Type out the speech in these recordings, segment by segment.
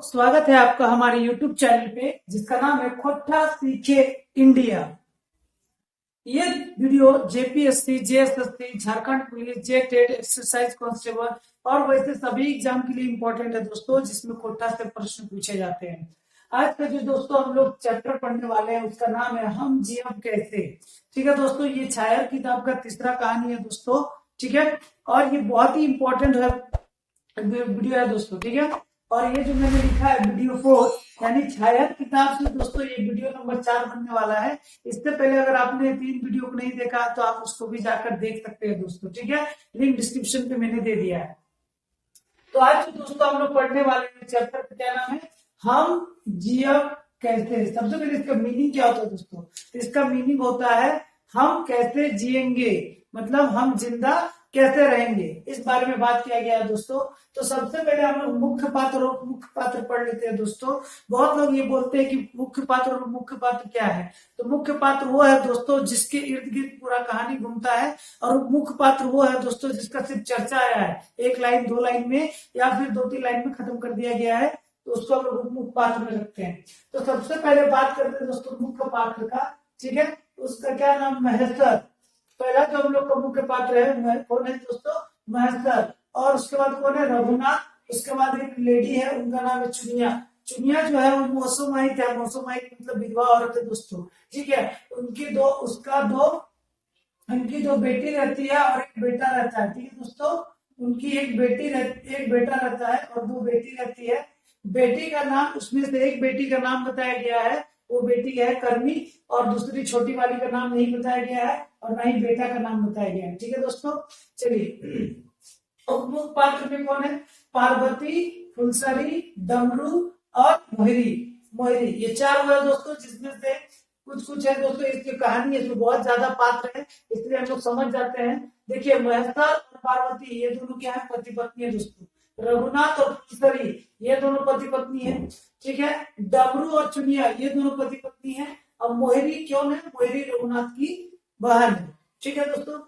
स्वागत है आपका हमारे YouTube चैनल पे जिसका नाम है खोटा सीखे इंडिया। ये video JPSC, JSSC, Jharkhand police, JTET, exercise constable और वैसे सभी एग्जाम के लिए इंपॉर्टेंट है दोस्तों, जिसमें खोटा से प्रश्न पूछे जाते हैं। आज का जो दोस्तों हम लोग चैप्टर पढ़ने वाले हैं उसका नाम है हम जियब कैसे। ठीक है दोस्तों, ये छाया किताब का तीसरा कहानी है दोस्तों। ठीक है, और ये बहुत ही इंपॉर्टेंट है वीडियो है दोस्तों। ठीक है, और ये जो मैंने लिखा है वीडियो 4 यानी छाया किताब से दोस्तों ये वीडियो नंबर 4 बनने वाला है। इससे पहले अगर आपने 3 वीडियो को नहीं देखा तो आप उसको भी जाकर देख सकते हैं दोस्तों। ठीक है, लिंक डिस्क्रिप्शन पे मैंने दे दिया है। तो आज जो दोस्तों हम लोग पढ़ने वाले हैं चैप्टर का क्या नाम है, हम जियब कैसे। सबसे पहले इसका मीनिंग क्या होता है दोस्तों, तो इसका मीनिंग होता है हम कैसे जिएंगे, मतलब हम जिंदा कैसे रहेंगे, इस बारे में बात किया गया है दोस्तों। तो सबसे पहले हम लोग मुख्य पात्र और मुख्य पात्र पढ़ लेते हैं दोस्तों। बहुत लोग ये बोलते हैं कि मुख्य पात्र और मुख्य पात्र क्या है, तो मुख्य पात्र वो है दोस्तों जिसके इर्द गिर्द पूरा कहानी घूमता है, और मुख्य पात्र वो है दोस्तों जिसका सिर्फ चर्चा आया है, 1 लाइन 2 लाइन में या फिर 2-3 लाइन में खत्म कर दिया गया है, तो उसको हम लोग मुख्य पात्र में रखते हैं। तो सबसे पहले बात करते हैं दोस्तों मुख्य पात्र का। ठीक है, उसका क्या नाम, महेश्वर। पहला जो हम लोग का मुख्य पात्र है कौन है दोस्तों, महेश्वर। और उसके बाद कौन है, रघुनाथ। उसके बाद एक लेडी है, उनका नाम है चुनिया। चुनिया जो है वो मौसमाइत है, मौसमाइत मतलब विधवा औरत है दोस्तों। ठीक है, उनकी दो बेटी रहती है और एक बेटा रहता है। ठीक है दोस्तों, उनकी एक बेटा रहता है और 2 बेटी रहती है। बेटी का नाम, उसमें से एक बेटी का नाम बताया गया है, वो बेटी है कर्मी, और दूसरी छोटी वाली का नाम नहीं बताया गया है और ना ही बेटा का नाम बताया गया है। ठीक है दोस्तों, चलिए मुख्य पात्र में कौन है, पार्वती, फुलसरी, डमरू और मोहिरी। ये 4 हुआ दोस्तों, जिसमें से कुछ है दोस्तों। इसकी कहानी है, इसमें बहुत ज्यादा पात्र है, इसलिए हम लोग समझ जाते हैं। देखिए महेश्वर और पार्वती ये दोनों क्या है, पति पत्नी है दोस्तों। रघुनाथ और फुलसरी ये दोनों पति पत्नी है। ठीक है, डमरू और चुनिया ये दोनों पति पत्नी है। अब मोहिरी कौन है, मोहिरी रघुनाथ की बहन है। ठीक है दोस्तों,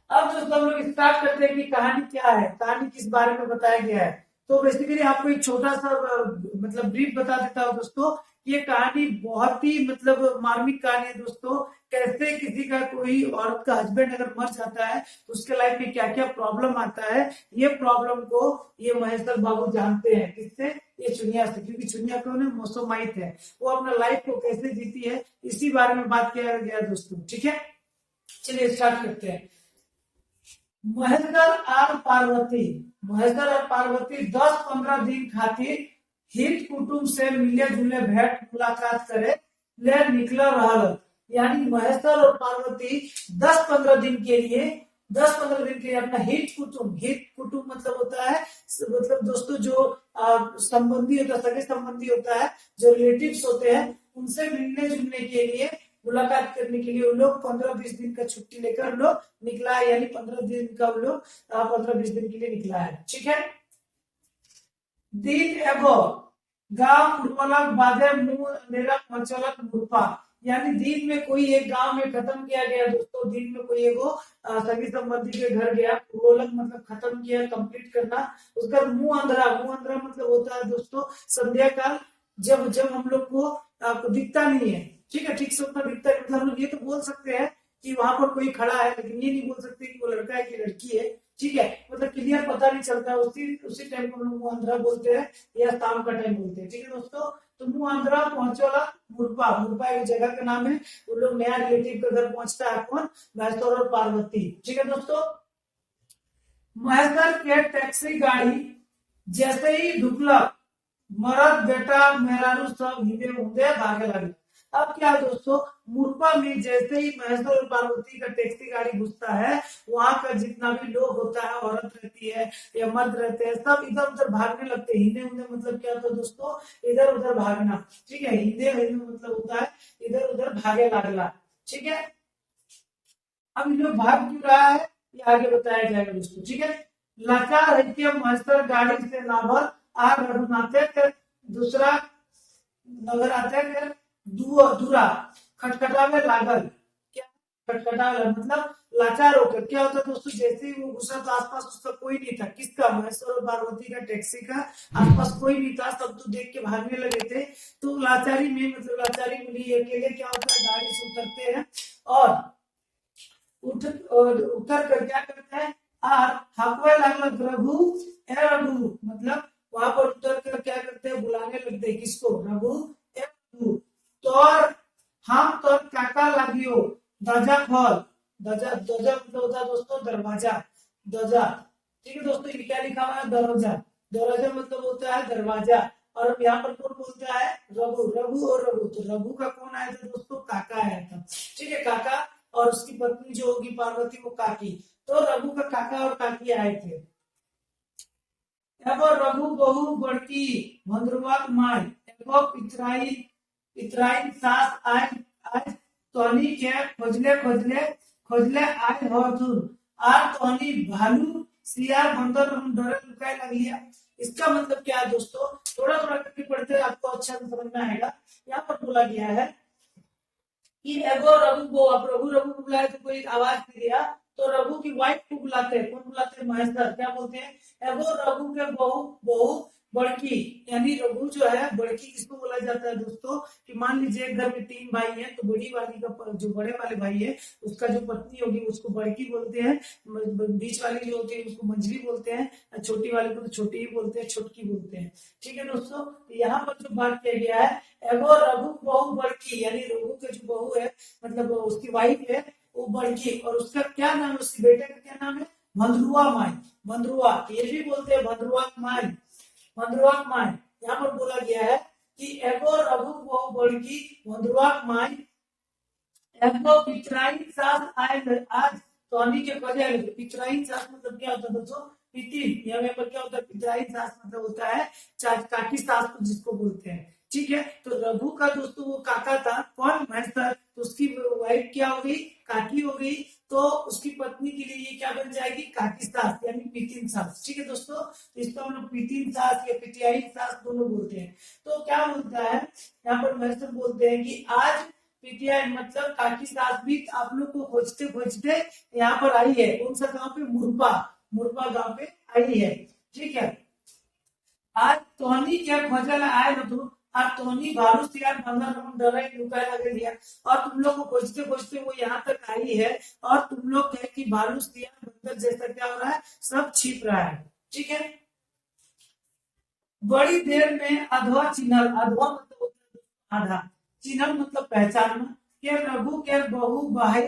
अब दोस्तों हम लोग स्टार्ट करते हैं कि कहानी क्या है, कहानी किस बारे में बताया गया है। तो बेसिकली आपको एक छोटा सा मतलब ब्रीफ बता देता हूँ दोस्तों। ये कहानी बहुत ही मतलब मार्मिक कहानी है दोस्तों। कैसे किसी का कोई औरत का हस्बैंड अगर मर जाता है तो उसके लाइफ में क्या क्या प्रॉब्लम आता है, ये प्रॉब्लम को ये महेश्वर बाबू जानते हैं। किससे, ये चुनिया से, क्योंकि चुनिया कौन है, मौसमाइत है। वो अपना लाइफ को कैसे जीती है इसी बारे में बात किया गया दोस्तों। ठीक है, चलिए स्टार्ट करते हैं। महेश्वर और पार्वती 10-15 दिन खातिर हित कुटुंब से मिले जुले भेंट मुलाकात करे ले निकल रहा। यानी महेश्वर और पार्वती 10-15 दिन के लिए अपना हित कुटुंब मतलब होता है, मतलब दोस्तों जो संबंधी होता है, सगे संबंधी होता है, जो रिलेटिव्स होते हैं, उनसे मिलने जुलने के लिए, मुलाकात करने के लिए वो लोग 15-20 दिन का छुट्टी लेकर लोग निकला है। यानी 15 दिन का वो लोग 15-20 दिन के लिए निकला है। ठीक है, दिन एगो गांव ढोलक बाजे मुंह अंधेरा मचलक मुर्फा। यानी दिन में कोई एक गांव में खत्म किया गया दोस्तों। दिन में कोई एगो सगी संबंधी के घर गया, ढोलक मतलब खत्म किया, कंप्लीट करना। उसका मुंह अंधेरा मतलब होता है दोस्तों संध्या काल, जब हम लोग को दिखता नहीं है। ठीक है, ठीक से उतना दिखता है, मतलब हम लोग ये तो बोल सकते हैं कि वहां पर कोई खड़ा है, लेकिन ये नहीं बोल सकते कि वो लड़का है कि लड़की है। ठीक है, मतलब क्लियर पता नहीं चलता, उसी टाइम को हम लोग मुंह अंधेरा बोलते हैं या शाम का टाइम बोलते हैं। ठीक है दोस्तों, तो मुंह अंधेरा पहुंचोला मुर्पा एक जगह का नाम है। उन लोग नया रिलेटिव के घर पहुंचता है, कौन, महेश्वर और पार्वती। ठीक है दोस्तों, महेश्वर के टैक्सी गाड़ी जैसे ही ढुकला, मरद बेटा मेहरारू सब हिंदे मुंदे भागे लगे। अब क्या दोस्तों, मुर्पा में जैसे ही महेश्वर और पार्वती का टैक्सी गाड़ी घुसता है, वहां का जितना भी लोग होता है, औरत रहती है या मर्द रहते हैं, सब इधर उधर भागने लगते हैं। हिंदे मुंदे मतलब क्या होता है दोस्तों, इधर उधर भागना। ठीक है, हिंदे मतलब होता है इधर उधर भागे लागला। ठीक है, अब ये लोग भाग क्यों रहा है ये आगे बताया जाएगा दोस्तों। ठीक है, लाचार है कि महेश्वर गाड़ी से नाभर आ रघुनाथे दूसरा नगर आते दूरा खटखटावे लागल। क्या खटखटा मतलब लाचार होकर। क्या होता दोस्तों, जैसे ही वो घुसा तो आसपास उसका कोई नहीं था। किसका? महेश्वर और पार्वती का, टैक्सी का। आसपास कोई नहीं था, सब तो देख के भागने लगे थे। तो लाचारी में मतलब लाचारी मिली अकेले। क्या होता है, गाड़ी से उतरते हैं और उतर कर क्या करते हैं, हाकवे लागल रघु, ए रघु, मतलब वहां पर उतर कर क्या करते हैं, बुलाने लगते हैं। किसको? रघु ए रघु। तो हम तो काका लागियो दजा खोल। दजा, दजा मतलब होता है दोस्तों दरवाजा, दजा। ठीक है दोस्तों, ये क्या लिखा हुआ है, दरवाजा। दरवाजा मतलब होता है दरवाजा। और यहाँ पर कौन बोलता है, रघु। रघु और रघु, तो रघु का कौन आया था दोस्तों, काका आया था। ठीक है, काका और उसकी पत्नी जो होगी पार्वती, वो काकी। तो रघु का काका और काकी आए थे। एगो रघु बहु बड़की भंद्रुआ माय, एगो पितराई पितराई सास आज आज तोनी के खोजले खोजले खोजले आय हथुन। आर तोनी भालू सियार बंदर डरे लुकाए लगलिया। इसका मतलब क्या है दोस्तों, थोड़ा थोड़ा करके पढ़ते आपको अच्छा से समझ में आएगा। यहाँ पर बोला गया है कि एगो रघु को, अब रघु रघु को बुलाए तो कोई आवाज नहीं दिया, तो रघु की वाइफ को बुलाते हैं। कौन बुलाते हैं? महेश्वर। क्या बोलते हैं, एगो रघु के बहू बहू बड़की, यानी रघु जो है बड़की। किसको बोला जाता है दोस्तों, कि मान लीजिए घर में 3 भाई हैं, तो बड़ी वाली का जो बड़े वाले भाई है उसका जो पत्नी होगी उसको बड़की बोलते हैं। बीच वाली जो होती है उसको मंझली बोलते हैं। छोटी वाली को तो छोटी ही बोलते हैं, छोटकी बोलते हैं। ठीक है दोस्तों, यहाँ पर जो बात किया गया है, एगो रघु बहू बड़की, यानी रघु के जो बहू है मतलब उसकी वाइफ है वो बड़की। और उसका क्या नाम है, उसके बेटे का क्या नाम है, भंद्रुआ माई। भंद्रुआ, ये भी बोलते हैं भंद्रुआ माई, भंद्रुआ माई। यहाँ पर बोला गया है कि एगो रघु बहू बड़की भंद्रुआ माई, एगो पितराई सास आए आज तोनी के खोजे। पितराई सास मतलब क्या होता है दोस्तों, पितिन। यहाँ पर क्या होता है, पितराई सास मतलब होता है काकी सास को जिसको बोलते हैं। ठीक है, तो रघु का दोस्तों वो काका था, कौन? महेश्वर। तो उसकी वाइफ क्या हो गई, काकी हो गई। तो उसकी पत्नी के लिए ये क्या बन जाएगी, काकी सास, यानी पितिन सास। ठीक है दोस्तों, तो इसको हम लोग पितिन सास या पितियाई सास दोनों बोलते हैं। तो क्या बोलता है यहाँ पर, महेश्वर बोलते हैं कि आज पितियाई मतलब काकी सास भी आप लोग को खोजते खोजते यहाँ पर आई है। कौन सा गांव पे, मुरपा, मुरपा गांव पे आई है। ठीक है, आज तोहनी क्या खोजल आए न तू, और तोहनी भालू सियार बंदर डरे लुकाए लगे लिया। और तुम लोग को खोजते खोजते वो यहाँ तक आई है, और तुम लोग कहे कि भालू सियार बंदर जैसा क्या हो रहा है, सब छिप रहा है। ठीक है, बड़ी देर में अधवा चिन्हल, अधवा मतलब आधा, चिन्हल मतलब पहचानना, के रघु के बहु भाई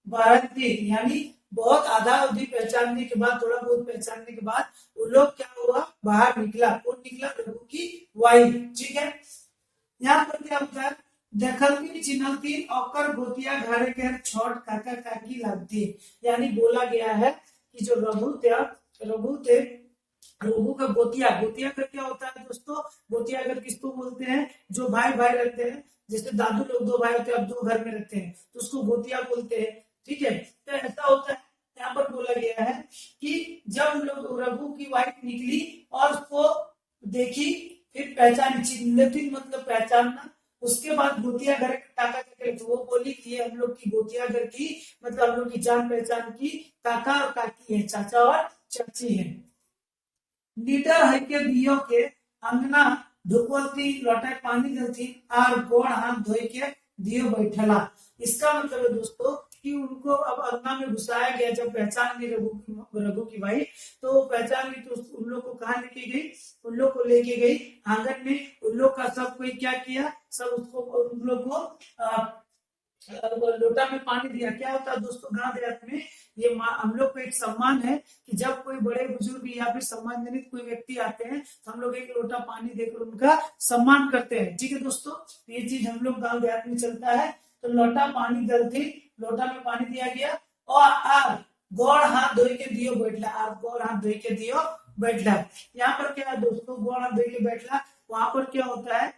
भारती, यानी बहुत आधा अवधि पहचानने के बाद, थोड़ा बहुत पहचानने के बाद वो लोग क्या हुआ, बाहर निकला। कौन निकला? रघु की वाइफ। ठीक है, यहाँ पर क्या होता है, देखलती चिन्हलती औकर गोतिया घरे के छोट काका काकी लगती, यानी बोला गया है कि जो रघु थे, रघु थे, रघु का गोतिया, गोतिया का क्या होता है दोस्तों, गोतिया अगर किसको बोलते हैं, जो भाई भाई रहते हैं। जैसे दादू लोग 2 भाई होते हैं, अब 2 घर में रहते हैं, तो उसको गोतिया बोलते हैं। ठीक है, तो ऐसा होता है। यहाँ पर बोला गया है कि जब लोग रघु की वाइफ निकली और उसको देखी, फिर पहचान, चिन्हती मतलब पहचानना। उसके बाद गोतिया घर काका के, तो वो बोली कि ये हम लोग की गोतिया घर की, मतलब हम लोग की जान पहचान की काका और काकी है, चाचा और चाची है। लीटर है के दियो के अंगना ढुकवती लोटे पानी देती और गोड़ हाथ धोई के दियो बैठला। इसका मतलब है दोस्तों कि उनको अब अंगना में घुसाया गया। जब पहचान ली रघु की भाई, तो पहचान ली, तो उन लोग को कहाँ लेके गई, उन लोग को लेके गई आंगन में। उन लोग का सब कोई क्या किया, सब उसको, उन लोग को लोटा में पानी दिया। क्या होता है दोस्तों, गांव देहात में ये हम लोग को एक सम्मान है कि जब कोई बड़े बुजुर्ग या फिर सम्मानित कोई व्यक्ति आते हैं, तो हम लोग एक लोटा पानी देकर उनका सम्मान करते हैं। ठीक है दोस्तों, ये चीज हम लोग गांव देहात में चलता है। तो लोटा पानी दलती, लोटा में पानी दिया गया, और गोड़ हाथ धोई के दियो बैठला, आप गोड़ हाथ धोई के दियो बैठला। यहाँ पर क्या है दोस्तों, गोड़ हाथ धोई के बैठला, वहां पर क्या होता है,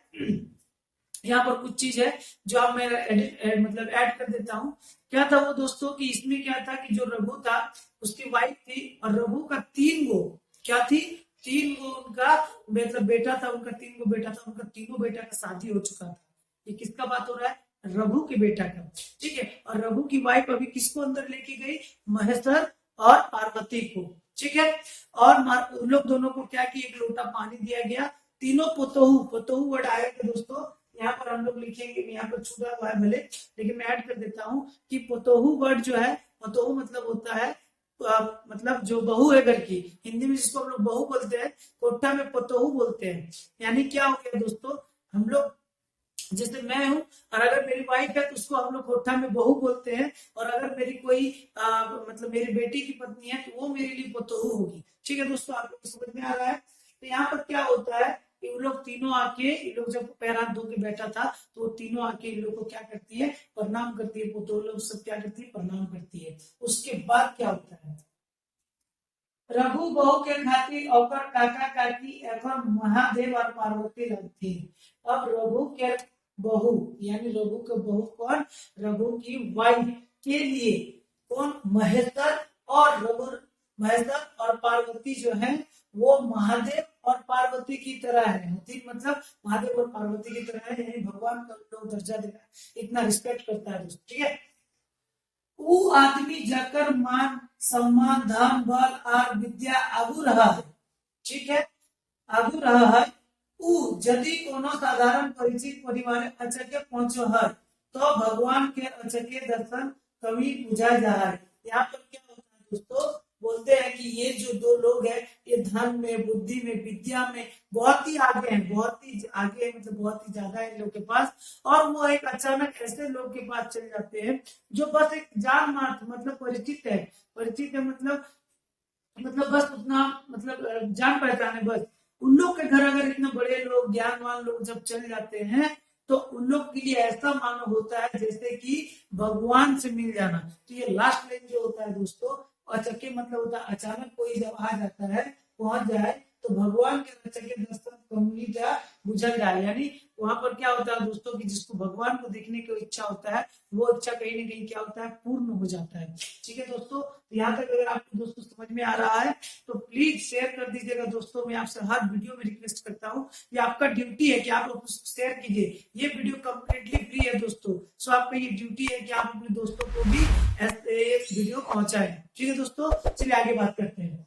यहाँ पर कुछ चीज है जो आप मैं मतलब ऐड कर देता हूँ। क्या था वो दोस्तों, कि इसमें क्या था कि जो रघु था उसकी वाइफ थी, और रघु का 3 गो क्या थी, 3 गो उनका मतलब बेटा था, उनका 3 गो बेटा था, उनका तीनों बेटा का शादी हो चुका था। ये किसका बात हो रहा है, रघु के बेटा का। ठीक है, और रघु की वाइफ अभी किसको अंदर लेके गई, महेश्वर और पार्वती को, ठीक है। और उन लोग दोनों को क्या कि एक लोटा पानी दिया गया। तीनों पोतोहू, पोतोहू वर्ड आएगा दोस्तों, यहाँ पर हम लोग लिखेंगे, यहाँ पर छुड़ा हुआ है भले, लेकिन मैं ऐड कर देता हूँ कि पोतोहू वर्ड जो है, पोतोहू मतलब होता है मतलब जो बहू है घर की, हिंदी में जिसको हम लोग बहू बोलते हैं, कोठा में पोतोहू बोलते हैं। यानी क्या हो गया दोस्तों, हम लोग जैसे मैं हूं और अगर मेरी वाइफ है तो उसको हम लोग कोठा में बहू बोलते हैं, और अगर मेरी कोई मतलब मेरी बेटी की पत्नी है तो वो मेरे लिए पोतोहू होगी, ठीक है दोस्तों। आप लोग को समझ में आ रहा है। तो यहाँ पर क्या होता है कि वो लोग तीनों आके, इन लोग जब पैर हाथ धो के बैठा था तो वो तीनों आके इन लोग को क्या करती है, प्रणाम करती है, पोतोहू लोग सब क्या करती है, प्रणाम करती है। उसके बाद क्या होता है, रघु बहू के खातिर और काका काकी एवं महादेव और पार्वती लगती। अब रघु के बहू यानी रघु के बहू कौन, रघु की वाइफ के लिए कौन, महेश्वर और रघु, महेश्वर और पार्वती जो है वो महादेव और पार्वती की तरह है, ठीक, मतलब महादेव और पार्वती की तरह है, यानी भगवान का लोग दर्जा दे रहा है, इतना रिस्पेक्ट करता है दोस्तों, ठीक है। वो आदमी जकर मान सम्मान धन बल और विद्या आगू रहा है, ठीक है, आगू रहा है। उ यदि कोनो साधारण परिचित परिवार अचके पहुंचो है तो भगवान के अचके दर्शन कभी पूजा जा है। यहाँ पर क्या होता है दोस्तों, बोलते हैं कि ये जो दो लोग हैं ये धन में, बुद्धि में, विद्या में बहुत ही आगे हैं, बहुत ही आगे, मतलब बहुत ही ज्यादा है इन लोग के पास। और वो एक अचानक ऐसे लोग के पास चले जाते हैं जो बस एक जान मात्र मतलब परिचित है, परिचित है मतलब बस उतना मतलब जान पहचान है बस। उन लोग के घर अगर इतने बड़े लोग, ज्ञानवान लोग जब चले जाते हैं तो उन लोग के लिए ऐसा मानो होता है जैसे कि भगवान से मिल जाना। तो ये लास्ट लाइन जो होता है दोस्तों, अचके मतलब होता है अचानक कोई जब आ जाता है, पहुंच जाए तो भगवान के अचके दर्शन कमली का बुझल जाए। यानी वहां पर क्या होता है दोस्तों कि जिसको भगवान को देखने की इच्छा होता है वो इच्छा कहीं ना कहीं क्या होता है, पूर्ण हो जाता है, ठीक है दोस्तों। यहाँ तक अगर आपको दोस्तों समझ में आ रहा है तो प्लीज शेयर कर दीजिएगा दोस्तों। मैं आपसे हर वीडियो में रिक्वेस्ट करता हूँ, ये आपका ड्यूटी है कि आप लोग शेयर कीजिए। ये वीडियो कम्प्लीटली फ्री है दोस्तों, सो आपका ये ड्यूटी है कि आप अपने दोस्तों को भी ऐसे वीडियो पहुंचाएं, ठीक है दोस्तों। चलिए आगे बात करते हैं।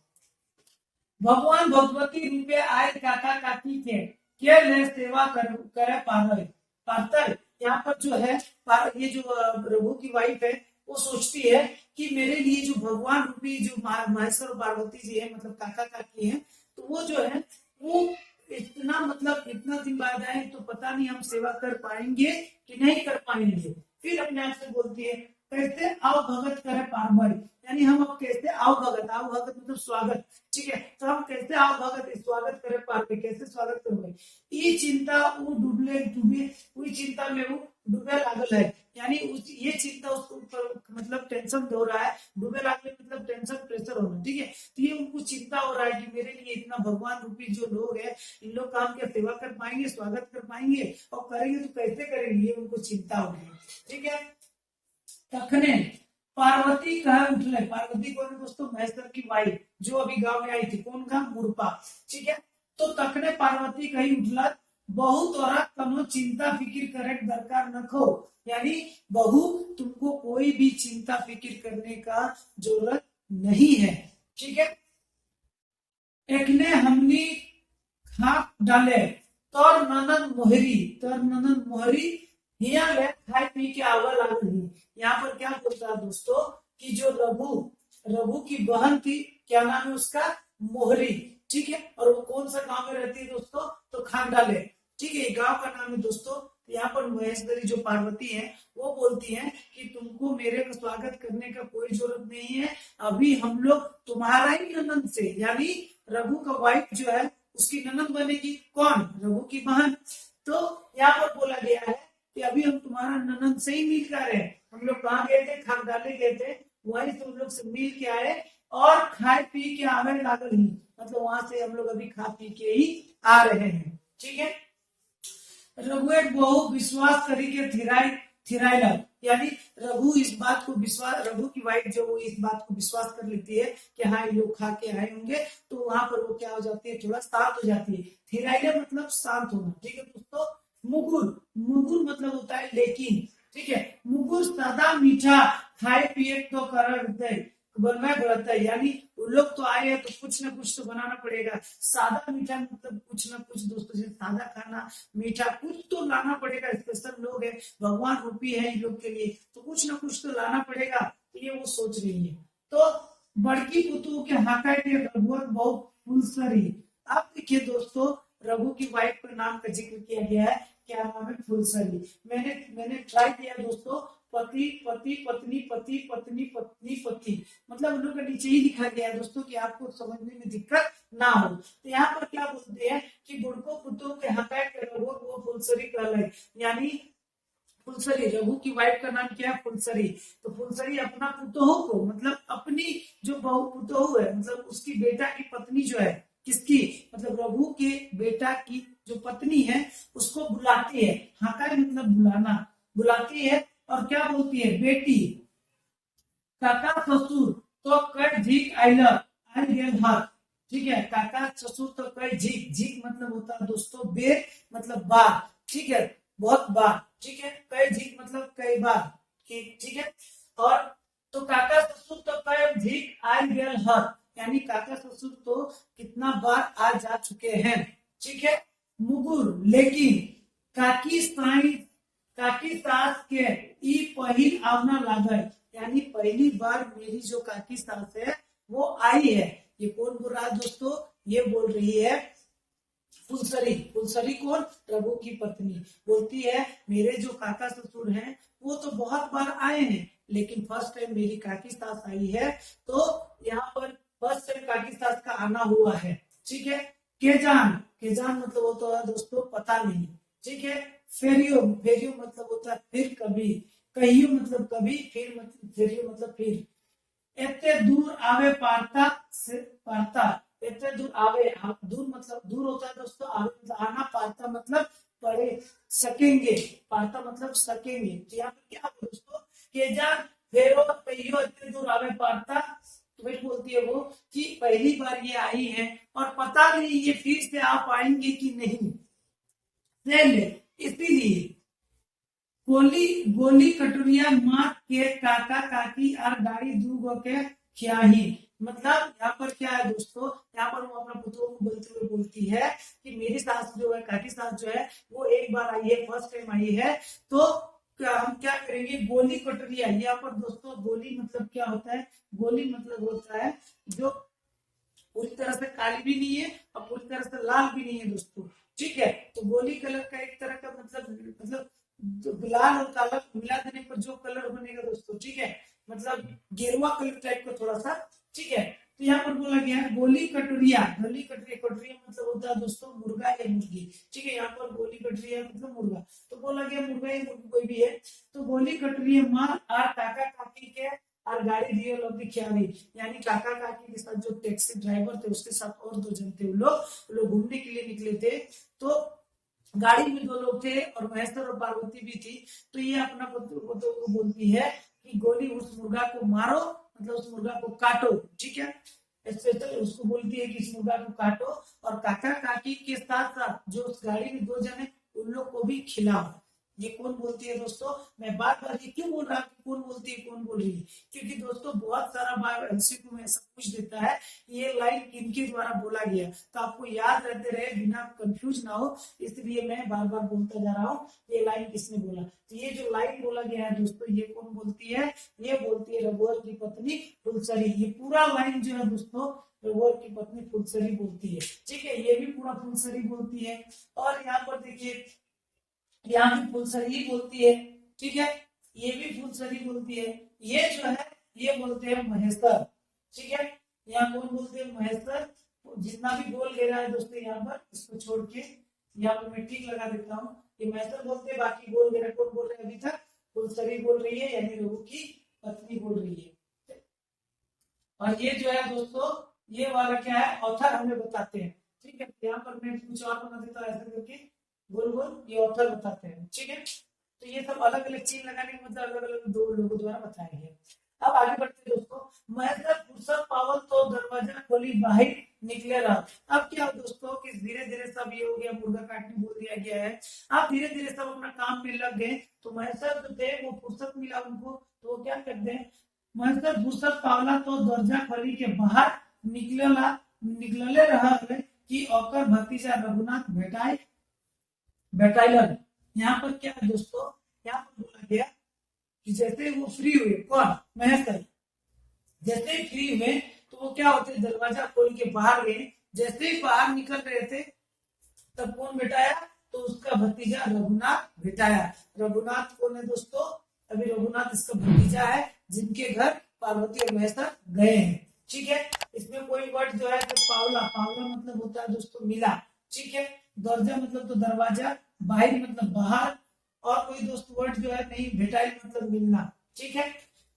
भगवान भगवती रूपे आए काका काकी के ले सेवा करे पातर। यहाँ पर जो है ये जो रघु की वाइफ है वो सोचती है कि मेरे लिए जो भगवान रूपी जो महेश्वर पार्वती जी है, मतलब काका काकी है, तो वो जो है वो इतना मतलब इतना दिन बाद आए तो पता नहीं हम सेवा कर पाएंगे कि नहीं कर पाएंगे। फिर अपने आप से बोलती है कैसे आओ भगत करे पारमर, यानी हम अब कैसे आओ भगत, आओ भगत मतलब स्वागत, ठीक है, तो हम कैसे आओ भगत स्वागत करे पारबे, कैसे स्वागत करोगे। ये चिंता वो डूबले डूबे, वही चिंता में वो डूबे लागल है, यानी ये चिंता उसको ऊपर मतलब टेंशन हो रहा है, डूबे लागल मतलब टेंशन प्रेशर होना, ठीक है। तो ये उनको चिंता हो रहा है कि मेरे लिए इतना भगवान रूपी जो लोग है इन लोग का हम क्या सेवा कर पाएंगे, स्वागत कर पाएंगे, और करेंगे तो कैसे करेंगे, ये उनको चिंता हो रही है, ठीक है। तखने पार्वती कहा उठले, पार्वती कौन दोस्तों, महेश्वर की वाइफ जो अभी गांव में आई थी, कौन गांव, मुरपा, ठीक है। तो तखने पार्वती कही उठला बहु तोरा कनो चिंता फिक्र करे दरकार न खो, यानी बहू तुमको कोई भी चिंता फिक्र करने का जरूरत नहीं है, ठीक है। एकने हमनी खाक डाले तोर ननद मोहरी हिया ले खाए पी के आवा लागल। यहाँ पर क्या बोलता है दोस्तों कि जो रघु की बहन थी, क्या नाम है उसका, मोहरी, ठीक है, और वो कौन सा गांव में रहती है दोस्तों, तो खांडाले, ठीक है, गांव का नाम है दोस्तों। यहाँ पर महेश्वरी जो पार्वती है वो बोलती है कि तुमको मेरे का स्वागत करने का कोई जरूरत नहीं है, अभी हम लोग तुम्हारा ही ननद से, यानी रघु का वाइफ जो है उसकी ननद बनेगी, कौन, रघु की बहन। तो यहाँ पर बोला गया है कि अभी हम तुम्हारा ननद से ही मिल कर आए, हम लोग कहाँ गए थे, खानदाने गए थे, वहीं से हम लोग से मिल के आए और खाए पी के आवे लागल ही, मतलब वहां से हम लोग अभी खा पी के ही आ रहे हैं, ठीक है। रघु एक बहु विश्वास करी के थिराइला, यानी रघु इस बात को विश्वास, रघु की वाइफ जो वो इस बात को विश्वास कर लेती है कि हाँ ये लोग खा के आए होंगे, तो वहां पर वो क्या हो जाती है, थोड़ा शांत हो जाती है। थिराइला मतलब शांत होना, ठीक है दोस्तों। मुगुर मतलब होता है लेकिन, ठीक है। मुकुर सादा मीठा खाए पिए तो कर बनवा बढ़ता है, यानी वो लोग तो आए हैं तो कुछ ना कुछ तो बनाना पड़ेगा। सादा मीठा मतलब कुछ ना कुछ दोस्तों, जैसे सादा खाना मीठा कुछ तो लाना पड़ेगा। स्पेशल लोग है, भगवान रूपी है इन लोग के लिए, तो कुछ ना कुछ तो लाना पड़ेगा। तो ये वो सोच रही है। तो बड़की पुतु के हाका के रघुवर बहुत फुलसरी। अब देखिए दोस्तों, रघु की वाइफ का नाम का जिक्र किया गया है, क्या नाम है? फुलसरी। मैंने ट्राई किया दोस्तों, पति पति पत्नी पति पत्नी पत्नी पति, मतलब उन लोग का नीचे ही लिखा गया है दोस्तों कि आपको समझने में दिक्कत ना हो। तो यहाँ पर क्या बोलते हैं कि बुड़को पुतों के हका के रघु वो फुलसरी कहलाए, यानी फुलसरी, रघु की वाइफ का नाम क्या है? फुलसरी। तो फुलसरी अपना पुतोह को, मतलब अपनी जो बहू पुतोह है, मतलब उसकी बेटा की पत्नी जो है, किसकी? मतलब रघु के बेटा की जो पत्नी है उसको बुलाती है। हाका मतलब बुलाना, बुलाती है और क्या बोलती है? बेटी काका ससुर तो कई झीक आइलर आई गेल हाथ। ठीक है, काका ससुर तो कई झीक, झीक मतलब होता है दोस्तों बेर, मतलब बार। ठीक है, बहुत बार। ठीक है, कई झीक मतलब कई बार। ठीक है, और तो काका ससुर तो कई झीक आई गेल हाथ, यानी काका ससुर तो कितना बार आ जा चुके हैं। ठीक है, मुगुर लेकिन काकी साई काकी सास के ई पहिल आवना लागल, यानी पहली बार मेरी जो काकी सास है वो आई है। ये कौन बोल रहा है दोस्तों? ये बोल रही है फुलसरी। फुलसरी कौन? रघु की पत्नी बोलती है मेरे जो काका ससुर हैं वो तो बहुत बार आए हैं, लेकिन फर्स्ट टाइम मेरी काकी सास आई है। तो यहाँ पर फर्स्ट टाइम काकी सास का आना हुआ है। ठीक है, केजान मतलब होता है दोस्तों पता नहीं। ठीक है, फेरियो, फेरियो मतलब होता है फिर कभी, कहियो मतलब कभी, फिर मतलब फेरियो मतलब फिर। इतने दूर आवे पारता से पारता, इतने दूर आवे, दूर मतलब दूर होता है दोस्तों, आवे मतलब आना, पारता मतलब पढ़े सकेंगे, पारता मतलब सकेंगे। तो यहाँ पर क्या दोस्तों, केजान फेरो कहियो इतने दूर आवे पारता, तो वही बोलती है वो कि पहली बार ये आई है और पता नहीं ये फिर से आ पाएंगे कि नहीं, इसीलिए गोली गोली कटोरिया मार के काका काकी और गाड़ी दूगो के खियाही। मतलब यहाँ पर क्या है दोस्तों, यहाँ पर वो अपना पुत्रों को बोलते हुए बोलती है कि मेरी सास जो है, काकी सास जो है वो एक बार आई है, फर्स्ट टाइम आई है, तो हम क्या करेंगे? गोली कटोरिया। यहाँ पर दोस्तों गोली मतलब क्या होता है? गोली मतलब होता है जो पूरी तरह से काली भी नहीं है और पूरी तरह से लाल भी नहीं है दोस्तों। ठीक है, तो गोली कलर का एक तरह का मतलब लाल और काला मिला देने पर जो कलर बनेगा दोस्तों। ठीक है, मतलब गेरुआ कलर टाइप का थोड़ा सा। ठीक है, तो यहाँ पर बोला गया है गोली कटोरिया। गोली कटोरिया, कटोरिया मतलब होता है दोस्तों मुर्गा या मुर्गी। ठीक है, यहाँ पर गोली कटोरिया मतलब मुर्गा, तो बोला गया मुर्गा या मुर्गी कोई भी है। तो गोली कटोरिया मार और काका काकी के और गाड़ी दिए लोग खियाली, यानी काका काकी के साथ जो टैक्सी ड्राइवर थे उसके साथ और दो जन थे, वो लोग घूमने के लिए निकले थे। तो गाड़ी में दो लोग थे और महेश्वर और पार्वती भी थी। तो ये अपना को बोलती है कि गोली उस मुर्गा को मारो, मतलब उस मुर्गा को काटो। ठीक है, स्पेशल उसको बोलती है कि इस मुर्गा को काटो और काका काकी के साथ साथ जो उस गाड़ी में दो जन है उन लोग को भी खिलाओ। ये कौन बोलती है दोस्तों? मैं बार बार ये क्यों बोल रहा हूँ कौन बोलती है कौन बोल रही है, क्योंकि दोस्तों बहुत सारा बार एमसीक्यू में ऐसा पूछ देता है ये लाइन किनके द्वारा बोला गया, तो आपको याद रहते रहे, बिना कंफ्यूज ना हो, इसलिए मैं बार बार बोलता जा रहा हूँ ये लाइन किसने बोला। तो ये जो लाइन बोला गया है दोस्तों, ये कौन बोलती है? ये बोलती है रघुवर की पत्नी फुलसरी। ये पूरा लाइन जो है दोस्तों रघुवर की पत्नी फुलसरी बोलती है। ठीक है, ये भी पूरा फुलसरी बोलती है। और यहाँ पर देखिए, यहाँ भी फुलसरी बोलती है। ठीक है, ये भी फुलसरी बोलती है। ये जो है ये बोलते हैं महेश्वर। ठीक है, यहाँ कौन बोलते हैं? महेश्वर। जितना भी बोल ले रहा है दोस्तों यहाँ पर, इसको छोड़ के यहाँ पर मैं टिक लगा देता हूँ। ये महेश्वर बोलते हैं, बाकी बोल दे रहे कौन बोल रहे हैं अभी तक? फुलसरी बोल रही है, यानी रघु की पत्नी बोल रही है। और ये जो है दोस्तों ये वाला क्या है? ऑथर हमें बताते हैं। ठीक है, यहाँ पर मैं कुछ और बना देता हूँ ऐसे करके गोल गोल, ये ऑथर बताते हैं। ठीक है, तो ये सब अलग अलग चीज लगाने का मतलब अलग अलग दो लोगों द्वारा बताया गया। अब आगे बढ़ते हैं दोस्तों। महेंद्र फुर्सत पावल तो दरवाजा खोली बाहर निकले रहा। अब क्या दोस्तों कि धीरे धीरे सब ये हो गया, मुर्गा काटने बोल दिया गया है। अब धीरे धीरे सब अपना काम में लग गए। तो महेंद्र जो थे वो मिला उनको, तो वो क्या करते हैं, महेश्वर भूसत पावला तो दरजा खली के बाहर निकलले रहा कि ओकर भतीजा रघुनाथ भेटाइलन। यहाँ पर क्या है दोस्तों, यहाँ पर बोला गया कि जैसे वो फ्री हुए, कौन, महेश्वर, जैसे ही फ्री हुए तो वो क्या होते, दरवाजा खोल के बाहर गए। जैसे ही बाहर निकल रहे थे तब कौन भेटाया, तो उसका भतीजा रघुनाथ भेटाया। रघुनाथ कौन है दोस्तों, अभी रघुनाथ इसका भतीजा है जिनके घर पार्वती और महेश्वर गए हैं। ठीक है, इसमें कोई वर्ड जो है तो पावला, पावला मतलब होता है दोस्तों मिला। ठीक है, दरजा मतलब तो दरवाजा, बाहर मतलब बाहर, और कोई दोस्त वर्ड जो है नहीं, भेटाई मतलब मिलना। ठीक है,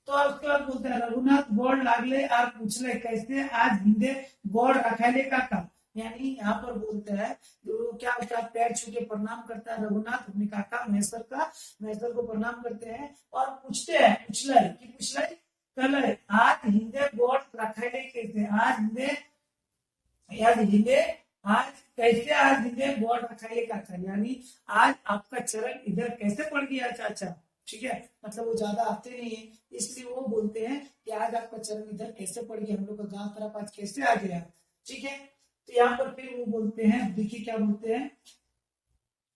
तो उसके बाद बोलते हैं रघुनाथ गोड़ लागले और पूछले कैसे आज हिंदे गोड़ रखाले का, यानी यहाँ पर बोलते हैं तो क्या उसका पैर छू के प्रणाम करता है रघुनाथ अपने काका महेश्वर को प्रणाम करते हैं और पूछते हैं, पूछले कल आज हिंदे गोड़ रखाले कैसे, आज हिंदे गोड़ रखाले काका, यानी आज आपका चरण इधर कैसे पड़ गया चाचा। ठीक है, मतलब वो ज्यादा आते नहीं है, इसलिए वो बोलते हैं कि आज आपका चरण इधर कैसे पड़ गया, हम लोग का गांव तरफ आज कैसे आ गया। ठीक है, तो यहाँ पर फिर वो बोलते हैं, देखिए क्या बोलते हैं,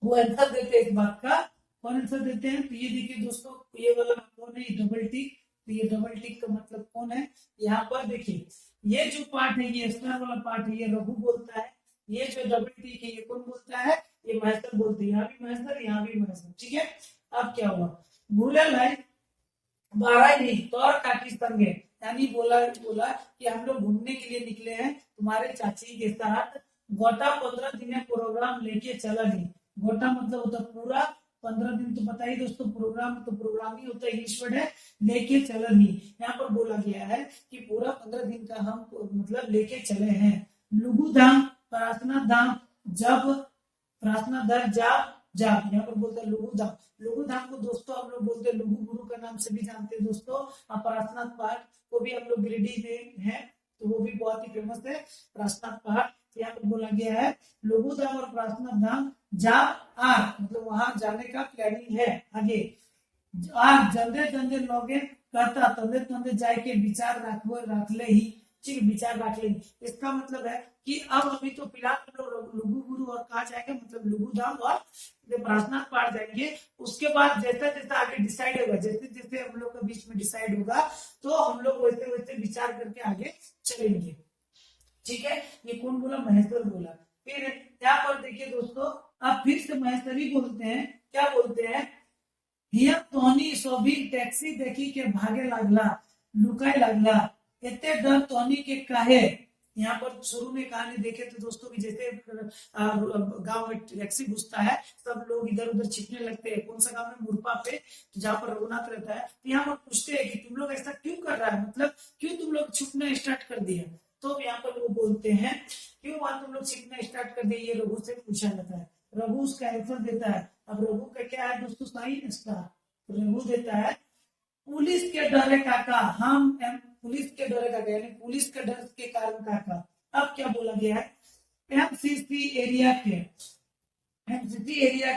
वो आंसर देते हैं इस बात का। कौन आंसर देते हैं, तो ये देखिए दोस्तों, ये वाला कौन है, डबल टिक, तो ये डबल टिक का मतलब कौन है, यहाँ पर देखिए ये जो पार्ट है, ये स्टार वाला पार्ट है, ये रघु बोलता है। ये जो डबल टिक है ये कौन बोलता है, ये महेश्वर बोलते हैं। यहाँ भी महेश्वर, यहाँ भी महेश्वर। ठीक है, अब क्या हुआ, भूले लाई बारह नहीं तो और काकी संगे, यानी बोला कि हम लोग घूमने के लिए निकले हैं तुम्हारे चाची के साथ। गोटा 15 दिन प्रोग्राम लेके चला नहीं, गोटा मतलब होता पूरा, 15 दिन तो पता ही दोस्तों, प्रोग्राम ही होता है, इंग्लिश वर्ड है, लेके चला नहीं। यहाँ पर बोला गया है कि पूरा 15 दिन का हम मतलब लेके चले हैं। लुगु धाम, प्रार्थना धाम, जब प्रार्थना दर जाप, यहाँ पर बोलते हैं लघु धाम को दोस्तों हम लोग बोलते हैं लघु गुरु का नाम से भी जानते हैं दोस्तों। प्रार्थना पाठ को भी हम लोग गिरिडीह में है, तो वो भी बहुत ही फेमस है प्रार्थना पाठ। यहाँ पर बोला गया है लघु धाम और प्रार्थना धाम जाप मतलब वहां जाने का प्लानिंग है आगे। जंदे लोगे कहता तंदे जाए के विचार रख ले ही, ठीक विचार रख ले। इसका मतलब है कि अब अभी तो फिलहाल हम लोग लघु गुरु और कहा जाएगा, मतलब लघु धाम और प्रार्थना पाठ जाएंगे। उसके बाद जैसा जैसा आगे डिसाइड होगा, जैसे जैसे हम लोग के बीच में डिसाइड होगा, तो हम लोग वैसे वैसे विचार करके आगे चलेंगे। ठीक है, ये कौन बोला, महेश्वर बोला। फिर यहाँ पर देखिए दोस्तों, अब फिर से महेश्वर ही बोलते हैं, क्या बोलते हैं, हिया तोनी सोभी टैक्सी देखी के भागे लागला, लुकाए लागला, इतने डर तोनी के काहे। यहाँ पर शुरू में कहानी देखे तो दोस्तों की जैसे गांव में टैक्सी घुसता है, सब लोग इधर उधर छिपने लगते हैं। कौन सा गांव में, मुरपा पे, जहाँ पर रघुनाथ रहता है। तो यहाँ पर पूछते हैं कि तुम लोग ऐसा क्यों कर रहा है, मतलब क्यों तुम लोग छुपना स्टार्ट कर दिया। तो यहाँ पर वो बोलते हैं क्यों वहां तुम लोग छिपना स्टार्ट कर दिए, ये रघु से पूछा जाता है। रघु उसका आंसर देता है। अब रघु का क्या है दोस्तों, सही इसका रघु देता है पुलिस के डरे काका, हम पुलिस के डरे काका, यानी पुलिस के डर के कारण काका। अब क्या बोला गया है, एमसीसी एरिया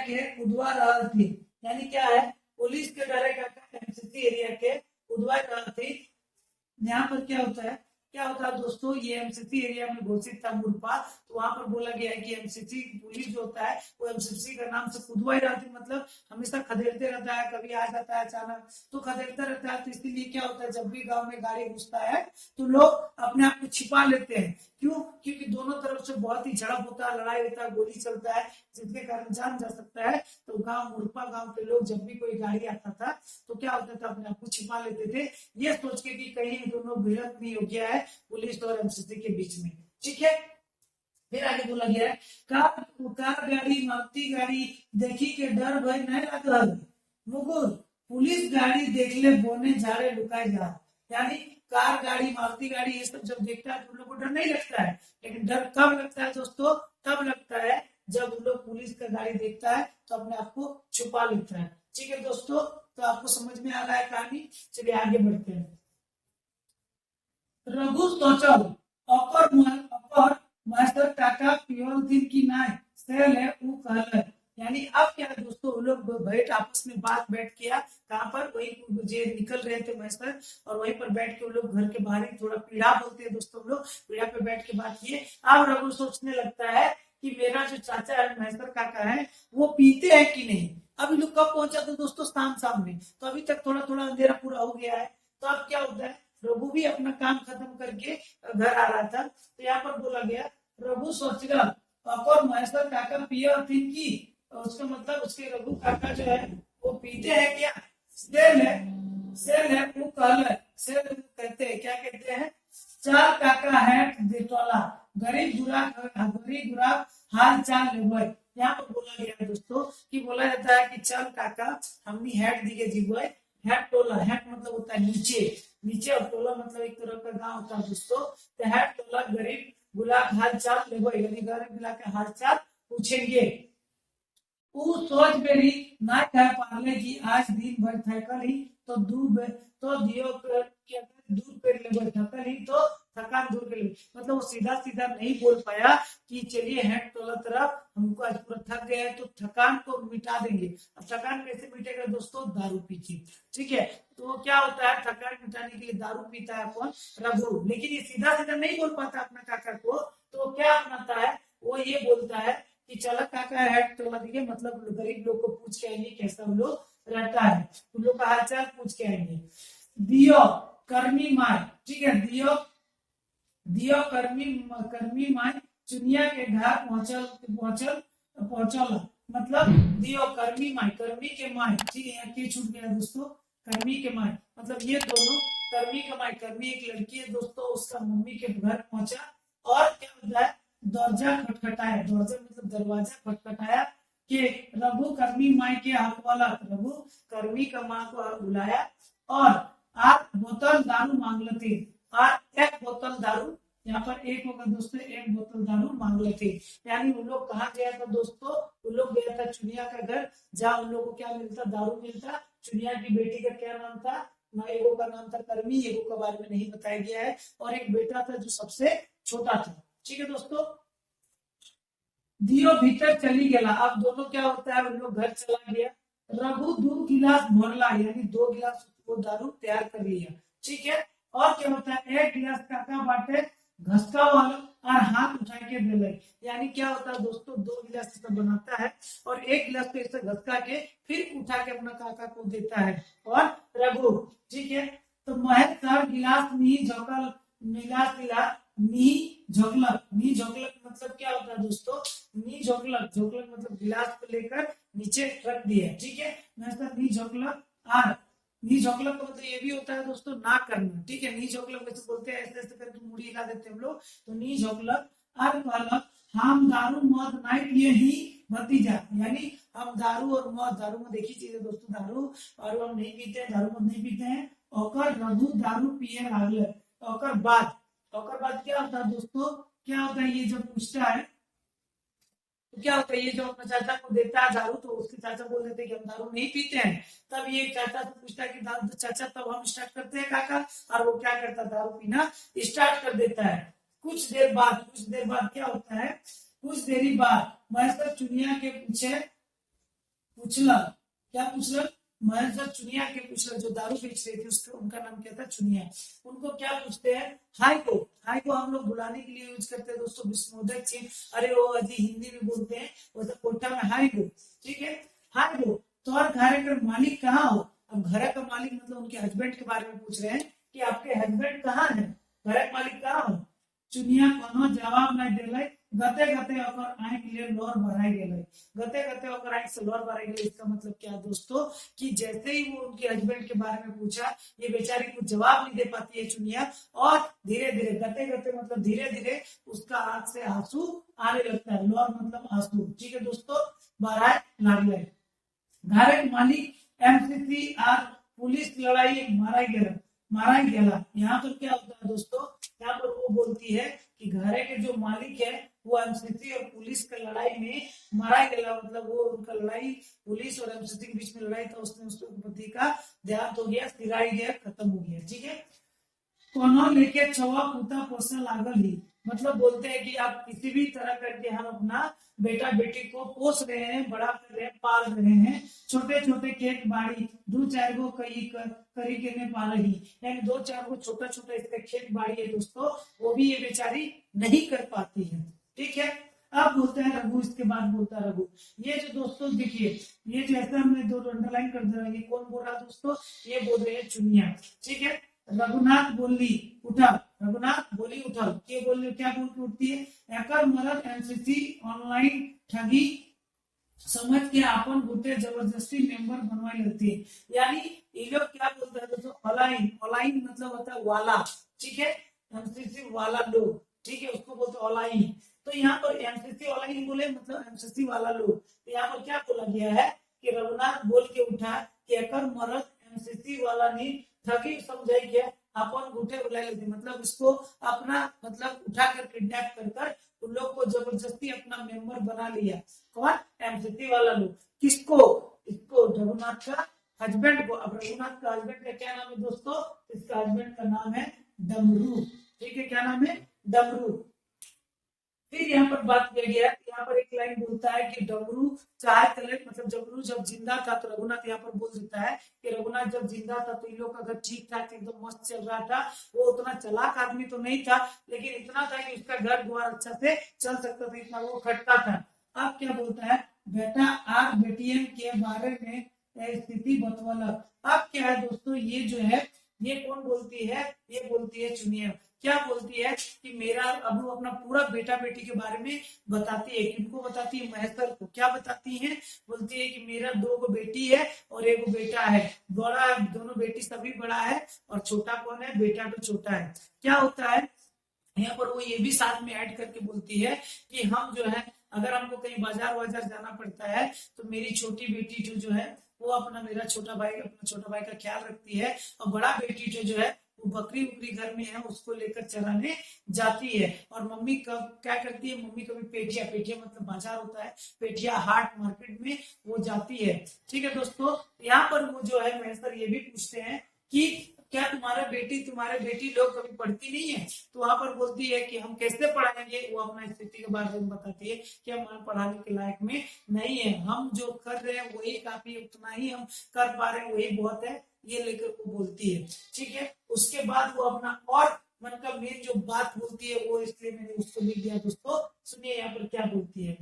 के उद्वार रहल थी, यानी क्या है, पुलिस के डरे काका एमसीसी एरिया के उद्वार रहल थी। यहाँ पर क्या होता है दोस्तों, ये एमसीसी एरिया में घोषित था मुरपा, तो वहां पर बोला गया है कि एमसीसी पुलिस जो होता है वो एमसीसी का नाम से खुदवाई रहती, मतलब हमेशा खदेड़ते रहता है, कभी आ जाता है अचानक तो खदेड़ता रहता है। तो इसीलिए क्या होता है, जब भी गांव में गाड़ी घुसता है तो लोग अपने आप को छिपा लेते हैं। क्यों, क्योंकि दोनों तरफ से बहुत ही झड़प होता है, लड़ाई होता है, गोली चलता है, जिसके कारण जान जा सकता है। तो मुरपा गांव के लोग जब भी कोई गाड़ी आता था तो क्या होता था, अपने आप को छिपा लेते थे, ये सोच के कि कहीं दोनों भिड़ंत नहीं हो गया है पुलिस और एमसीसी के बीच में। ठीक है, फिर आगे बोला गया है कार गाड़ी मारुति गाड़ी देखी के डर भय नहीं लागल, मुकुर पुलिस गाड़ी देख ले बोने झाड़े लुकाए जा, यानी कार गाड़ी मारुति गाड़ी ये सब जब देखता है तो उन लोग को डर नहीं लगता है। लेकिन डर कब लगता है दोस्तों, तब लगता है जब उन लोग पुलिस का गाड़ी देखता है तो अपने आप को छुपा लेता है। ठीक है दोस्तों, तो आपको समझ में आ रहा है कहानी, चलिए आगे बढ़ते हैं। रघु सोचल अपर मास्टर काका पियोल दिन की नाय से ले उ कहले, यानी अब क्या है दोस्तों, वो लोग बैठ आपस में बात बैठ किया कहाँ पर, वही जे निकल रहे थे मैसर, और वहीं पर बैठ के वो लोग घर के बाहर ही, थोड़ा पीढ़ा बोलते हैं दोस्तों, हम लोग पीढ़ा पे बैठ के बात किए। अब रघु सोचने लगता है कि मेरा जो चाचा है महेश्वर काका है वो पीते हैं कि नहीं। अभी लोग कब पहुंचा था दोस्तों, शाम में, तो अभी तक थोड़ा थोड़ा अंधेरा पूरा हो गया है। तो अब क्या होता है, रघु भी अपना काम खत्म करके घर आ रहा था, तो यहाँ पर बोला गया रघु सोचेगा और महेश्वर काका पिया थिंक की, उसका मतलब उसके रघु काका जो है वो पीते हैं क्या। सेल है वो कहल है, सेल कहते हैं, क्या कहते हैं, चार काका है देटोला, गरीब गुरा हाल चाल लेबे। यहाँ पर बोला गया है दोस्तों कि बोला जाता है कि चल काका हमनी हैट दिए जीवे। हैट टोला, हैट मतलब होता है नीचे, नीचे, और टोला मतलब एक तरह का गांव होता है दोस्तों। तो हैट टोला गरीब गुलाब हाल चाल लेबे, यानी गरीब गुला के हाल चाल पूछेंगे। वो सोच बेरी ना कह पाले कि आज दिन भर थकल ही तो दियो क्या दूर कर ले, थकल ही तो थकान दूर कर ले, मतलब वो सीधा सीधा नहीं बोल पाया कि चलिए हैट टोला तरफ, हमको आज पूरा थक गया है तो थकान को मिटा देंगे। अब थकान कैसे मिटेगा दोस्तों, दारू पी के, ठीक है। तो क्या होता है, थकान मिटाने के लिए दारू पीता है कौन, रघु, लेकिन ये सीधा सीधा नहीं बोल पाता अपना काका को, तो क्या अपनाता है, वो ये बोलता है कि चला काका हैट टोला दिए, मतलब गरीब लोग को पूछ के आएंगे कैसा वो लोग रहता है, उन लोग का हालचाल पूछ के आएंगे। दियो कर्मी माय, ठीक है, दियो दियो कर्मी माय चुनिया के घर पहुंचल, मतलब दियो कर्मी माय, कर्मी के माय, ठीक है, यहाँ के छूट गया दोस्तों, कर्मी के माय मतलब ये दोनों, कर्मी के माय, कर्मी एक लड़की है दोस्तों, उसका मम्मी के घर पहुंचा, और क्या होता है, दरवाजा खटखटाया, दरवाजा मतलब दरवाजा खटखटाया कि रघु कर्मी माई के हकवाला, रघु कर्मी का माँ को बुलाया और आप बोतल दारू मांग लेते, और एक बोतल दारू, यहाँ पर एक होगा दोस्तों, एक बोतल दारू मांग लेते। यानी उन लोग कहाँ गया था दोस्तों, उन लोग गया था चुनिया का घर, जहाँ उन लोगों को क्या मिलता, दारू मिलता। चुनिया की बेटी का क्या नाम था, एगो का नाम था कर्मी, एगो के बारे में नहीं बताया गया है, और एक बेटा था जो सबसे छोटा था, ठीक है दोस्तों। दियो भीतर चली गया, अब दोनों क्या होता है, उन लोग घर चला गया। रघु 2 गिलास भरला, यानी 2 गिलास वो दारू तैयार कर लिया, ठीक है। और क्या होता है, एक गिलास काका बाटे घसका वाला और हाथ उठा के दे, यानी क्या होता है दोस्तों, 2 गिलास से बनाता है और एक गिलास को ऐसे घसका के फिर उठा के अपना काका को देता है, और रघु, ठीक है। तो महेश 4 गिलास नहीं झोंकल मिला मिला नी झोंकलक मतलब क्या होता है दोस्तों, नी झोंकलक मतलब गिलास को लेकर नीचे रख दिया, ठीक है। नी झोंकलक, आर नी झोंकलक का मतलब ये भी होता है दोस्तों ना करना, ठीक है। नी झोंकलक वैसे बोलते हैं, ऐसे ऐसे करके मुड़ी हिला देते हैं हम लोग, तो नी झोंकलक। आर कहलक हम दारू मद नहीं पिए ही भतीजा, यानी हम दारू और मद, दारू में देखी चीजें दोस्तों, दारू और हम नहीं पीते हैं, दारू मद नहीं पीते हैं। और रघु दारू पिए लागल, और बाद क्या होता है दोस्तों, क्या होता है, ये जब पूछता है तो क्या होता है, ये जो अपना चाचा को देता है दारू, तो उसके चाचा बोल देते हैं कि हम दारू नहीं पीते हैं। तब ये चाचा से पूछता है कि दारू, चाचा तब हम स्टार्ट करते हैं काका, और वो क्या करता है, दारू पीना स्टार्ट कर देता है। कुछ देर बाद क्या होता है, कुछ देरी बाद महेश्वर चुनिया के पूछला, क्या पूछला, महेश्वर चुनिया के पूछला, जो दारू बेच रहे थे उसका, उनका नाम क्या था, चुनिया। उनको क्या पूछते हैं, हाई को हम लोग बुलाने के लिए यूज करते हैं दोस्तों, विष्णुदय चिन्ह, अरे वो अजी हिंदी में बोलते हैं, वो तो कोठा में हाई को, ठीक है। हाई को तो, और घर का मालिक कहाँ हो, अब घर का मालिक मतलब उनके हस्बैंड के बारे में पूछ रहे हैं कि आपके हस्बैंड कहाँ है, घर का मालिक कहाँ हो। चुनिया कोनो जवाब नहीं दिले, गते ओकर आंख ले लोर भराई गेले, गते ओकर आंख से लोर भराई गेले। इसका मतलब क्या दोस्तों, कि जैसे ही वो उनके हस्बैंड के बारे में पूछा, ये बेचारी कुछ जवाब नहीं दे पाती है चुनिया, और धीरे धीरे गते मतलब धीरे धीरे उसका आंख से आंसू आने लगता है, लोर मतलब आंसू, ठीक है दोस्तों, बहराए लागले। घर के मालिक एमसीसी और पुलिस लड़ाई मारा गेला। यहाँ पर क्या होता है दोस्तों, यहाँ पर वो बोलती है कि घरे के जो मालिक है वो एमसीसी और पुलिस का लड़ाई में मारा गया, मतलब वो उनका लड़ाई, पुलिस और एमसीसी के बीच में लड़ाई था, उसने उसके पति का देहांत हो गया, सिराई गया, खत्म हो गया, ठीक है। कोनो लेके छवा पुता पोसा लागल ही, मतलब बोलते हैं कि आप किसी भी तरह करके हम अपना बेटा बेटी को पोस रहे हैं, बड़ा कर रहे हैं, पाल रहे हैं। छोटे छोटे खेत बाड़ी दो चार गो कई करी के में पा रही, यानी दो चार गो छोटा छोटा इसका खेत बाड़ी है दोस्तों, वो भी ये बेचारी नहीं कर पाती है। ठीक है, अब बोलते हैं रघु, इसके बाद बोलता है रघु। ये जो दोस्तों देखिए, ये जो ऐसा हमने दो अंडरलाइन कर दिया, ये कौन बोल रहा है दोस्तों, ये बोल रहे हैं चुनिया। ठीक है, रघुनाथ बोली उठल, रघुनाथ बोली उठल, ये बोल क्या बोल के उठती है, एकर मरद एनसीसी ऑनलाइन ठगी समझ के अपन गुटे जबरदस्ती मेंबर बनवा लेती है। यानी ये लोग क्या बोलते हैं दोस्तों, ऑनलाइन, ऑनलाइन मतलब होता है वाला। ठीक है, एमसीसी वाला लोग, ठीक है, उसको बोलते हैं ऑनलाइन। तो यहाँ पर एमसीसी ऑनलाइन बोले मतलब एमसीसी वाला लोग। तो यहाँ पर क्या बोला गया है कि रघुनाथ बोल के उठा कि एकर मरद एमसीसी वाला नहीं ठगी समझाई गया, अपन गुटे बुला लेते, मतलब इसको अपना मतलब उठा कर किडनैप कर कर उन लोग को जबरदस्ती अपना मेंबर बना लिया। कौन, एमसीसी वाला लोग। किसको, इसको रघुनाथ का हस्बैंड को। अब रघुनाथ का हस्बैंड का क्या नाम है दोस्तों, इसका हस्बैंड का नाम है डमरू। ठीक है, क्या नाम है, डमरू। फिर यहाँ पर बात किया गया, यहाँ पर एक लाइन बोलता है कि डमरू चाहे कलर, मतलब डमरू जब जिंदा था तो रघुनाथ यहाँ पर बोल देता है कि रघुनाथ जब जिंदा था तो इन लोग अगर ठीक ठाक एकदम मस्त चल रहा था, वो उतना चालाक आदमी तो नहीं था, लेकिन इतना था कि उसका घर द्वार अच्छा से चल सकता था, इतना वो खटता था। अब क्या बोलता है, बेटा आर बेटियन के बारे में स्थिति बतवला। अब क्या है दोस्तों, ये जो है ये कौन बोलती है, ये बोलती है चुनिया। क्या बोलती है कि मेरा, अब वो अपना पूरा बेटा बेटी के बारे में बताती है। किनको बताती है, महेश्वर को। क्या बताती है, बोलती है कि मेरा दो गो बेटी है और एक बेटा है, बड़ा दोनों बेटी सभी बड़ा है और छोटा कौन है, बेटा तो छोटा है। क्या होता है यहाँ पर, वो ये भी साथ में ऐड करके बोलती है कि हम जो है अगर हमको कहीं बाजार वाजार जाना पड़ता है तो मेरी छोटी बेटी जो है वो अपना मेरा छोटा भाई का ख्याल रखती है, और बड़ा बेटी जो है वो बकरी उकरी घर में है उसको लेकर चराने जाती है। और मम्मी कब क्या करती है, मम्मी कभी पेटिया, पेटिया मतलब बाजार होता है, पेटिया हाट मार्केट में वो जाती है। ठीक है दोस्तों, यहाँ पर वो जो है महेश्वर ये भी पूछते हैं कि क्या तुम्हारे बेटी लोग कभी पढ़ती नहीं है, तो वहां पर बोलती है कि हम कैसे पढ़ाएंगे। वो अपना स्थिति के बारे में बताती है कि हम पढ़ाने के लायक में नहीं है, हम जो कर रहे हैं वही काफी, उतना ही हम कर पा रहे हैं वही बहुत है, ये लेकर वो बोलती है। ठीक है, उसके बाद वो अपना और मन का मेन जो बात बोलती है वो, इसलिए मैंने उसको लिख दिया दोस्तों। सुनिए यहाँ पर क्या बोलती है,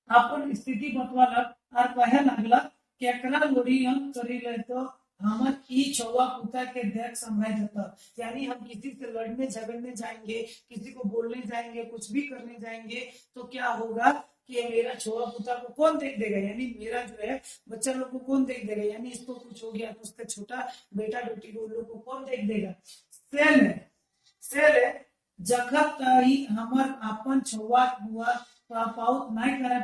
अपन स्थिति बतवाला और कहे लागला केकरा लोड़ी हम करी ले तो हमर ई छुआ पुता के देख संभाल देता। यानी हम किसी से लड़ने झगड़ने जाएंगे, किसी को बोलने जाएंगे, कुछ भी करने जाएंगे तो क्या होगा कि मेरा छोआ पुता को कौन देख देगा, यानी मेरा जो है बच्चा लोग को कौन देख देगा, यानी इसको कुछ हो गया तो उसका छोटा बेटा बेटी को लोग को कौन देख देगा। सेल जखत ही हमर अपन छुआ हुआ पाउत नहीं करे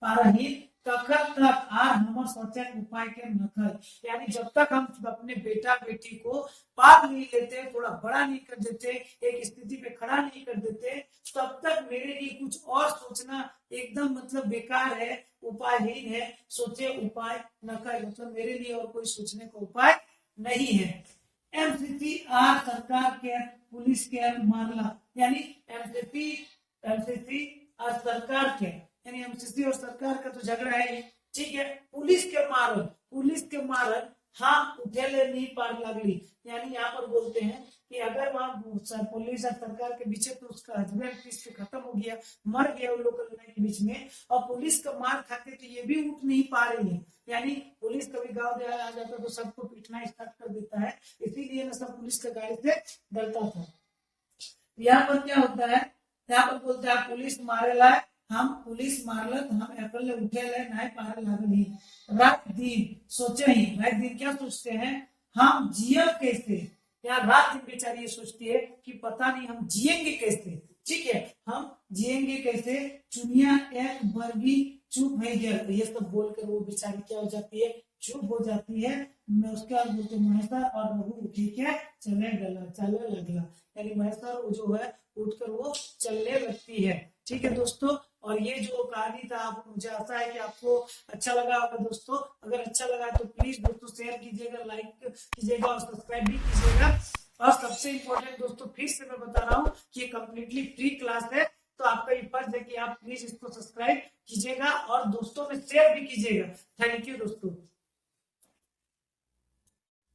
पारही तखत तक आर हमर सोचे उपाय के नखर। यानी जब तक हम अपने बेटा बेटी को पाल नहीं लेते, थोड़ा बड़ा नहीं कर देते, एक स्थिति पे खड़ा नहीं कर देते, तब तक मेरे लिए कुछ और सोचना एकदम मतलब बेकार है, उपायहीन है। सोचे उपाय न कर, मतलब मेरे लिए और कोई सोचने का उपाय नहीं है। एमसीसी आर सरकार के पुलिस के मामला, यानी एमसीसी और सरकार के, यानी एमसीसी और सरकार का तो झगड़ा है। ठीक है, पुलिस के मारन हाँ उठेले नहीं पार लगली। यानी यहाँ पर बोलते हैं कि अगर वहां पुलिस और सरकार के बीच तो उसका हस्बैंड पीस पे खत्म हो गया, मर गया उन लोग के बीच में, और पुलिस का मार खाते तो ये भी उठ नहीं पा रही है। यानी पुलिस कभी गांव देहात आ जाता तो सबको पीटना स्टार्ट कर देता है, इसीलिए ना सब पुलिस के गाड़ी से डरता था। यहाँ पर क्या होता है, यहाँ पर बोलता है पुलिस मारेला, हम पुलिस मारलत हम एकले उठेले नहीं पार लागली। रात दिन सोचे ही, रात दिन क्या सोचते हैं, हम जिये कैसे। यार रात दिन बेचारी ये सोचती है कि पता नहीं हम जिएंगे कैसे। ठीक है, हम जिएंगे कैसे। चुनिया एक बरगी चुप है गया, ये सब बोलकर वो बेचारी क्या हो जाती है, चुप हो जाती है। मैं उसके बाद बोलते महेश्वर और रघु ठीक है चलने लगला, यानी महेश्वर जो है उठकर वो चलने लगती है। ठीक है दोस्तों, और ये जो कहानी था आप, मुझे आशा है कि आपको अच्छा लगा होगा दोस्तों। अगर अच्छा लगा तो प्लीज दोस्तों शेयर कीजिएगा, लाइक कीजिएगा और सब्सक्राइब भी कीजिएगा। और सबसे इंपॉर्टेंट दोस्तों, फिर से मैं बता रहा हूँ कि ये कम्प्लीटली फ्री क्लास है, तो आपका ये फर्ज है कि आप प्लीज इसको सब्सक्राइब कीजिएगा और दोस्तों में शेयर भी कीजिएगा। थैंक यू दोस्तों।